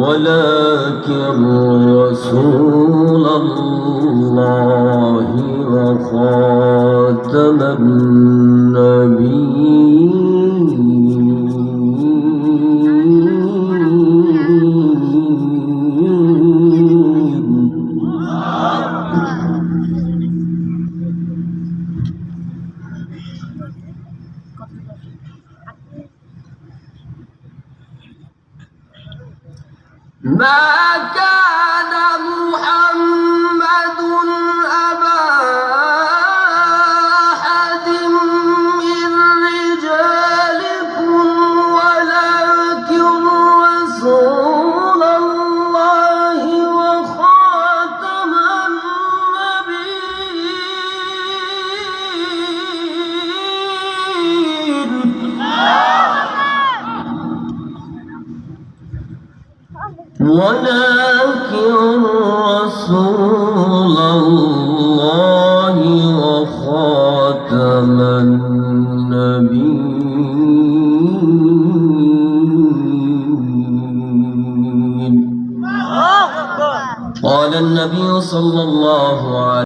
ولكن رسول الله وخاتم ما كان محمد أبا أحد من رجالكم ولكن رسول الله وخاتم النبيين ولكن رسول الله وخاتم النبيين. قال النبي صلى الله عليه